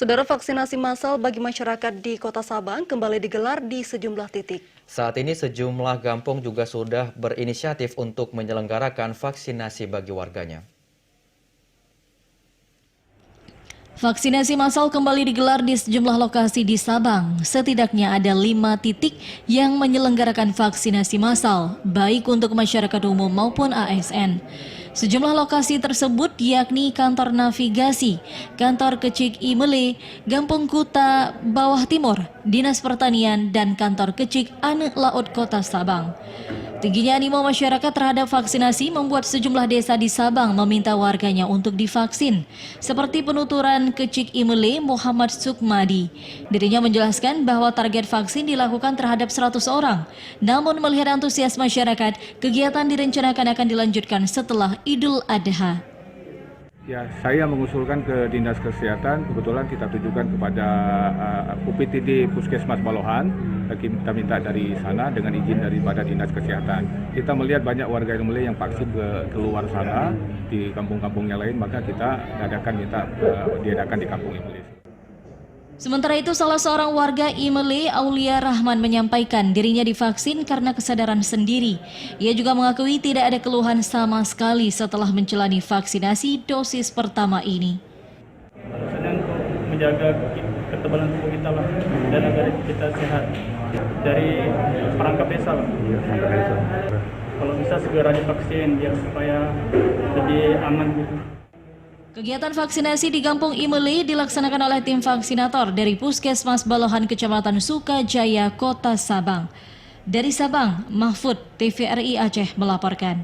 Saudara, vaksinasi massal bagi masyarakat di Kota Sabang kembali digelar di sejumlah titik. Saat ini sejumlah kampung juga sudah berinisiatif untuk menyelenggarakan vaksinasi bagi warganya. Vaksinasi massal kembali digelar di sejumlah lokasi di Sabang. Setidaknya ada 5 titik yang menyelenggarakan vaksinasi massal, baik untuk masyarakat umum maupun ASN. Sejumlah lokasi tersebut yakni kantor navigasi, kantor Kecik Imele, Gampung Kuta Bawah Timur, Dinas Pertanian, dan kantor Kecik Ane Laut Kota Sabang. Tingginya animo masyarakat terhadap vaksinasi membuat sejumlah desa di Sabang meminta warganya untuk divaksin. Seperti penuturan Kecik Imele Muhammad Sukmadi. Dirinya menjelaskan bahwa target vaksin dilakukan terhadap 100 orang. Namun melihat antusias masyarakat, kegiatan direncanakan akan dilanjutkan setelah Idul Adha. Ya, saya mengusulkan ke Dinas Kesehatan, kebetulan kita tujukan kepada UPTD Puskesmas Balohan. Kita minta dari sana dengan izin daripada Dinas Kesehatan. Kita melihat banyak warga Imele yang vaksin ke luar sana, di kampung-kampung yang lain, maka kita diadakan di kampung Imele. Sementara itu, salah seorang warga Imele, Aulia Rahman, menyampaikan dirinya divaksin karena kesadaran sendiri. Ia juga mengakui tidak ada keluhan sama sekali setelah menjalani vaksinasi dosis pertama ini. Alasannya untuk menjaga ketebalan tubuh kita lah, dan agar kita sehat dari perangkap desa lah. Kalau bisa segera divaksin biar supaya lebih aman gitu. Kegiatan vaksinasi di Kampung Imele dilaksanakan oleh tim vaksinator dari Puskesmas Balohan Kecamatan Sukajaya, Kota Sabang. Dari Sabang, Mahfud, TVRI Aceh melaporkan.